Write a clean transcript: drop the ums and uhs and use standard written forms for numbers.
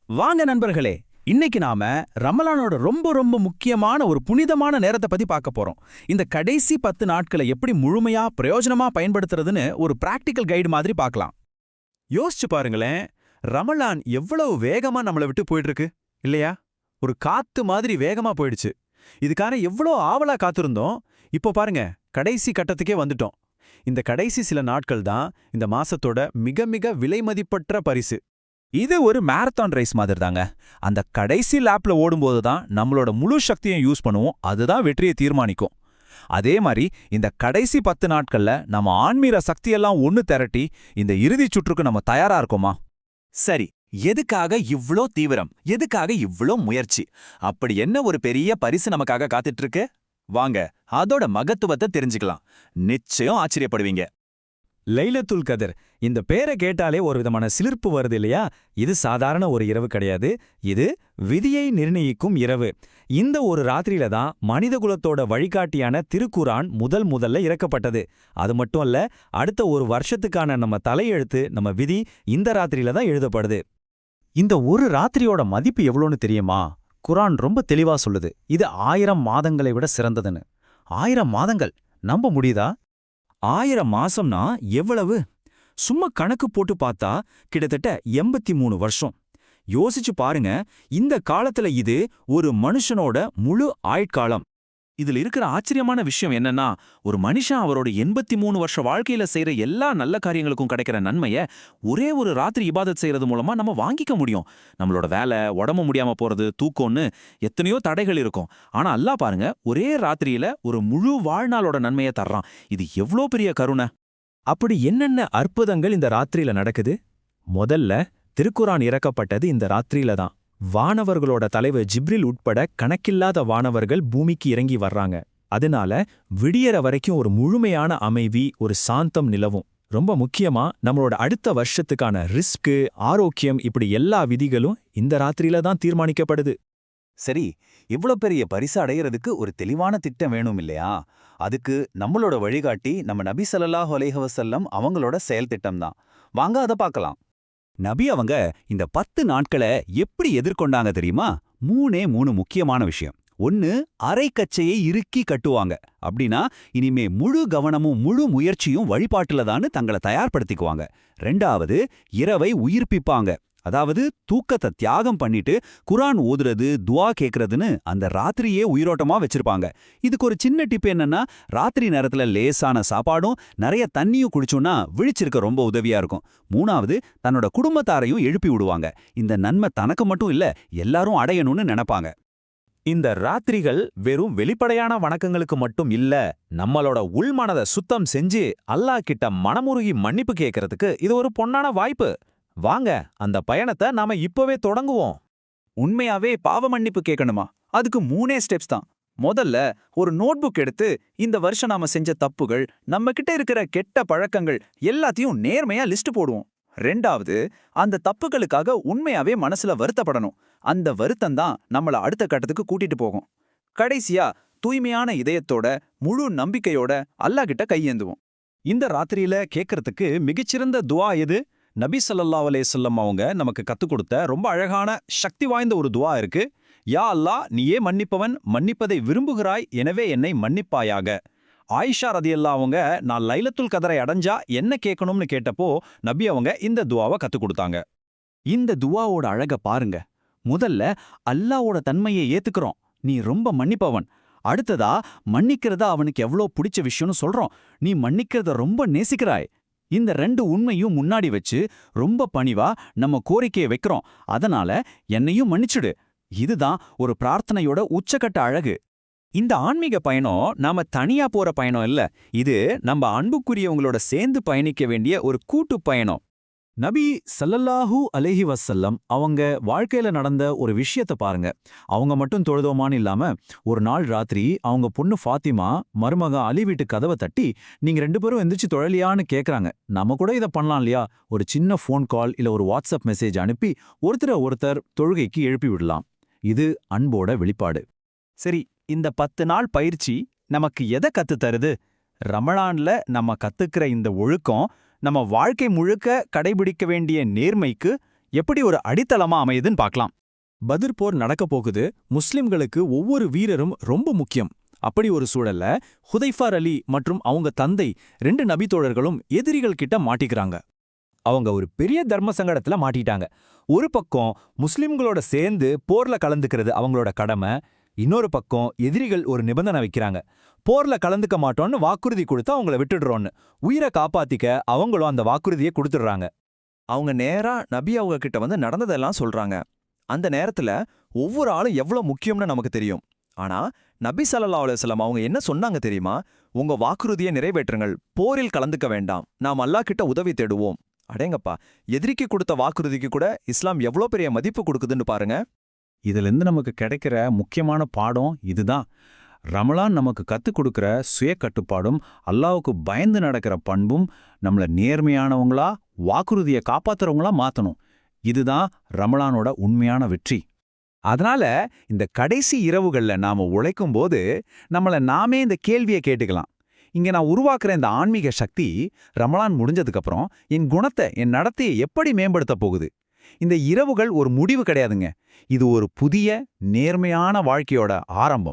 வாங்க நண்பர்களே, இன்னைக்கு நாம ரமலானோட ரொம்ப ரொம்ப முக்கியமான ஒரு புனிதமான நேரத்தை பத்தி பார்க்க போறோம். இந்த கடைசி 10 நாட்களை எப்படி முழுமையா பிரயோஜனமா பயன்படுத்துறதுன்னு ஒரு பிராக்டிக்கல் கைடு மாதிரி பார்க்கலாம். யோசிச்சு பாருங்களேன், ரமலான் எவ்வளவு வேகமா நம்மள விட்டு போயிட்டு இருக்கு இல்லையா? ஒரு காத்து மாதிரி வேகமா போயிடுச்சு. இதுக்கான எவ்வளோ ஆவலா காத்திருந்தோம். இப்போ பாருங்க, கடைசி கட்டத்துக்கே வந்துட்டோம். இந்த கடைசி சில நாட்கள் தான் இந்த மாசத்தோட மிக மிக விலைமதிப்பற்ற பரிசு. இது ஒரு மேரத்தான் ரேஸ் மாதிரி தாங்க. அந்த கடைசி லேப்ல ஓடும்போது தான் நம்மளோட முழு சக்தியை யூஸ் பண்ணுவோம். அதுதான் வெற்றியை தீர்மானிக்கும். அதே மாதிரி இந்த கடைசி 10 நாட்கள்ல நம்ம ஆன்மீக சக்தியெல்லாம் ஒன்னு திரட்டி இந்த இறுதிச் சுற்றுக்கு நம்ம தயாரா இருக்கோமா? சரி, எதுக்காக இவ்ளோ தீவிரம்? எதுக்காக இவ்ளோ முயற்சி? அப்படி என்ன ஒரு பெரிய பரிசு நமக்காக காத்துட்டு இருக்கு? வாங்க, அதோட மகத்துவத்தை தெரிஞ்சுக்கலாம். நிச்சயம் ஆச்சரியப்படுவீங்க. லைலத்துல் கதர், இந்த பேரை கேட்டாலே ஒரு விதமான சிலிர்ப்பு வருது இல்லையா? இது சாதாரண ஒரு இரவு கிடையாது. இது விதியை நிர்ணயிக்கும் இரவு. இந்த ஒரு ராத்திரியில தான் மனிதகுலத்தோட வழிகாட்டியான திருக்குரான் முதல்ல இறக்கப்பட்டது. அது மட்டும் அல்ல, அடுத்த ஒரு வருஷத்துக்கான நம்ம தலையெழுத்து, நம்ம விதி இந்த ராத்திரியில தான் எழுதப்படுது. இந்த ஒரு ராத்திரியோட மதிப்பு எவ்வளோன்னு தெரியுமா? குரான் ரொம்ப தெளிவா சொல்லுது, இது 1000 மாதங்களை விட சிறந்ததுன்னு. 1000 மாதங்கள் நம்ப முடியுதா? 1000 மாசம்னா எவ்வளவு? சும்மா கணக்கு போட்டு பார்த்தா கிட்டத்தட்ட 83 வருஷம். யோசிச்சு பாருங்க, இந்த காலத்துல இது ஒரு மனுஷனோட முழு ஆயுட்காலம். இதுல இருக்கிற ஆச்சரியமான விஷயம் என்னன்னா, ஒரு மனுஷன் அவரோட 83 வருஷ வாழ்க்கையில செய்யற எல்லா நல்ல காரியங்களுக்கும் கிடைக்கிற நன்மைய ஒரே ஒரு ராத்திரி இபாதத் செய்யறது மூலமா நம்ம வாங்கிக்க முடியும். நம்மளோட வேலை, உடம்பு முடியாம போறது, தூக்கம்னு எத்தனையோ தடைகள் இருக்கும். ஆனா அல்லாஹ் பாருங்க, ஒரே ராத்திரியில ஒரு முழு வாழ்நாளோட நன்மையை தர்றான். இது எவ்வளோ பெரிய கருணை! அப்படி என்னென்ன அற்புதங்கள் இந்த ராத்திரியில நடக்குது? முதல்ல திருக்குரான் இறக்கப்பட்டது இந்த ராத்திரியில தான். வானவர்களோட தலைவர் ஜிப்ரில் உட்பட கணக்கில்லாத வானவர்கள் பூமிக்கு இறங்கி வர்றாங்க. அதனால விடியற வரைக்கும் ஒரு முழுமையான அமைதி, ஒரு சாந்தம் நிலவும். ரொம்ப முக்கியமா நம்மளோட அடுத்த வருஷத்துக்கான ரிஸ்க்கு, ஆரோக்கியம், இப்படி எல்லா விதிகளும் இந்த ராத்திரியில தான் தீர்மானிக்கப்படுது. சரி, இவ்ளோ பெரிய பரிசு அடையிறதுக்கு ஒரு தெளிவான திட்டம் வேணும் இல்லையா? அதுக்கு நம்மளோட வழிகாட்டி நம்ம நபி ஸல்லல்லாஹு அலைஹி வஸல்லம் அவங்களோட செயல் திட்டம் தான். வாங்க அதை பார்க்கலாம். நபி அவங்க இந்த 10 நாட்களை எப்படி எதிர்கொண்டாங்க தெரியுமா? 3 முக்கியமான விஷயம். ஒன்னு, அரைக்கச்சையை இறுக்கி கட்டுவாங்க. அப்படின்னா இனிமே முழு கவனமும் முழு முயற்சியும் வழிபாட்டுல தான் தங்களை தயார்படுத்திக்குவாங்க. 2வது, இரவை உயிர்ப்பிப்பாங்க. அதாவது தூக்கத்தை தியாகம் பண்ணிட்டு குரான் ஓதுறது, துவா கேட்கறதுன்னு அந்த ராத்திரியே உயிரோட்டமா வச்சிருப்பாங்க. இதுக்கு ஒரு சின்ன டிப் என்னன்னா, ராத்திரி நேரத்துல லேசான சாப்பாடும் நிறைய தண்ணியும் குடிச்சோம்னா விழிச்சிருக்க ரொம்ப உதவியா இருக்கும். 3வது, தன்னோட குடும்பத்தாரையும் எழுப்பி விடுவாங்க. இந்த நன்மை தனக்கு மட்டும் இல்ல, எல்லாரும் அடையணும்னு நினைப்பாங்க. இந்த ராத்திரிகள் வெறும் வெளிப்படையான வணக்கங்களுக்கு மட்டும் இல்ல, நம்மளோட உள்மனதை சுத்தம் செஞ்சு அல்லாஹ் கிட்ட மனமுருகி மன்னிப்பு கேட்கறதுக்கு இது ஒரு பொன்னான வாய்ப்பு. வாங்க, அந்த பயணத்தை நாம இப்பவே தொடங்குவோம். உண்மையாவே பாவ மன்னிப்பு கேட்கணுமா? அதுக்கு 3 ஸ்டெப்ஸ் தான். முதல்ல ஒரு நோட்புக் எடுத்து இந்த வருஷம் நாம செஞ்ச தப்புகள், நம்ம கிட்ட இருக்கிற கெட்ட பழக்கங்கள் எல்லாத்தையும் நேர்மையா லிஸ்ட் போடுவோம். 2வது, அந்த தப்புகளுக்காக உண்மையாவே மனசுல வருத்தப்படணும். அந்த வருத்தம் தான் நம்மள அடுத்த கட்டத்துக்கு கூட்டிட்டு போகும். கடைசியா தூய்மையான இதயத்தோட முழு நம்பிக்கையோட அல்லாஹ் கிட்ட கையேந்துவோம். இந்த ராத்திரியில கேட்கறதுக்கு மிகச்சிறந்த துவா எது? நபி ஸல்லல்லாஹு அலைஹி வஸல்லம் அவங்க நமக்கு கத்துக் கொடுத்த ரொம்ப அழகான சக்தி வாய்ந்த ஒரு துவா இருக்கு. யா அல்லாஹ், நீயே மன்னிப்பவன், மன்னிப்பதை விரும்புகிறாய், எனவே என்னை மன்னிப்பாயாக. ஆயிஷா ரதியல்லாஹு அவங்க நான் லைலத்துல் கதரை அடைஞ்சா என்ன கேட்கணும்னு கேட்டப்போ நபி அவங்க இந்த துவாவை கத்துக் கொடுத்தாங்க. இந்த துவாவோட அழக பாருங்க. முதல்ல அல்லாஹ்வோட தன்மையை ஏத்துக்கிறோம், நீ ரொம்ப மன்னிப்பவன். அடுத்ததா, மன்னிக்கிறதா அவனுக்கு எவ்வளோ பிடிச்ச விஷயம்னு சொல்றோம், நீ மன்னிக்கிறத ரொம்ப நேசிக்கிறாய். இந்த 2 உண்மையும் முன்னாடி வச்சு ரொம்ப பணிவா நம்ம கோரிக்கையை வைக்கிறோம். அதனால என்னையும் மன்னிச்சுடு. இதுதான் ஒரு பிரார்த்தனையோட உச்சக்கட்ட அழகு. இந்த ஆன்மீக பயணம் நாம தனியா போற பயணம் இல்ல, இது நம்ம அன்புக்குரியவங்களோட சேர்ந்து பயணிக்க வேண்டிய ஒரு கூட்டு பயணம். நபி ஸல்லல்லாஹு அலைஹி வஸல்லம் அவங்க வாழ்க்கையில நடந்த ஒரு விஷயத்த பாருங்க. அவங்க மட்டும் தொழுதோமான்னு இல்லாம, ஒரு நாள் ராத்திரி அவங்க பொண்ணு ஃபாத்திமா மருமக அலி வீட்டு கதவை தட்டி, நீங்க 2 பேரும் எந்திரிச்சு தொழலியான்னு கேக்குறாங்க. நம்ம கூட இதை பண்ணலாம் இல்லையா? ஒரு சின்ன ஃபோன் கால் இல்ல ஒரு வாட்ஸ்அப் மெசேஜ் அனுப்பி ஒருத்தர் தொழுகைக்கு எழுப்பி விடலாம். இது அன்போட வெளிப்பாடு. சரி, இந்த 10 நாள் பயிற்சி நமக்கு எதை கத்து தருது? ரமலான்ல நம்ம கத்துக்கிற இந்த ஒழுக்கம் நம்ம வாழ்க்கை முழுக்க கடைபிடிக்க வேண்டிய நேர்மைக்கு எப்படி ஒரு அடித்தளமா அமையுதுன்னு பார்க்கலாம். பத்ர் போர் நடக்கப் போகுது. முஸ்லிம்களுக்கு ஒவ்வொரு வீரரும் ரொம்ப முக்கியம். அப்படி ஒரு சூழல்ல ஹுதைஃபார் அலி மற்றும் அவங்க தந்தை 2 நபித்தோழர்களும் எதிரிகள் கிட்ட மாட்டிக்கிறாங்க. அவங்க ஒரு பெரிய தர்ம சங்கடத்துல மாட்டிட்டாங்க. ஒரு பக்கம் முஸ்லிம்களோட சேர்ந்து போர்ல கலந்துக்கிறது அவங்களோட கடமை, இன்னொரு பக்கம் எதிரிகள் ஒரு நிபந்தனை வைக்கிறாங்க. போர்ல கலந்துக்க மாட்டோம்னு வாக்குறுதி கொடுத்து அவங்கள விட்டுடுறோன்னு. உயிரை காப்பாத்திக்க அவங்களும் அந்த வாக்குறுதியை கொடுத்துடுறாங்க. அவங்க நேரா நபி அவங்க கிட்ட வந்து நடந்ததெல்லாம் சொல்றாங்க. அந்த நேரத்துல ஒவ்வொரு ஆளும் எவ்வளவு முக்கியம்னு நமக்கு தெரியும். ஆனா நபி ஸல்லல்லாஹு அலைஹி வஸல்லம் அவங்க என்ன சொன்னாங்க தெரியுமா? உங்க வாக்குறுதியை நிறைவேற்றுங்கள், போரில் கலந்துக்க வேண்டாம், நாம் அல்லாஹ் கிட்ட உதவி தேடுவோம். அடேங்கப்பா, எதிரிக்கு கொடுத்த வாக்குறுதிக்கு கூட இஸ்லாம் எவ்வளோ பெரிய மதிப்பு கொடுக்குதுன்னு பாருங்க. இதிலிருந்து நமக்கு கிடைக்கிற முக்கியமான பாடம் இதுதான். ரமலான் நமக்கு கத்துக் கொடுக்கிற சுய கட்டுப்பாடும் அல்லாஹ்வுக்கு பயந்து நடக்கிற பண்பும் நம்மள நேர்மையானவங்களா, வாக்குறுதியை காப்பாத்துறவங்களா மாத்தணும். இதுதான் ரமலானோட உண்மையான வெற்றி. அதனால இந்த கடைசி இரவுகள்ல நாம உழைக்கும் போது நம்மள நாமே இந்த கேள்வியை கேட்டுக்கலாம். இங்க நான் உருவாக்குற இந்த ஆன்மீக சக்தி ரமலான் முடிஞ்சதுக்கு அப்புறம் என் குணத்தை, என் நடத்தையை எப்படி மேம்படுத்த போகுது? இந்த இரவுகள் ஒரு முடிவு கிடையாதுங்க. இது ஒரு புதிய நேர்மையான வாழ்க்கையோட ஆரம்பம்.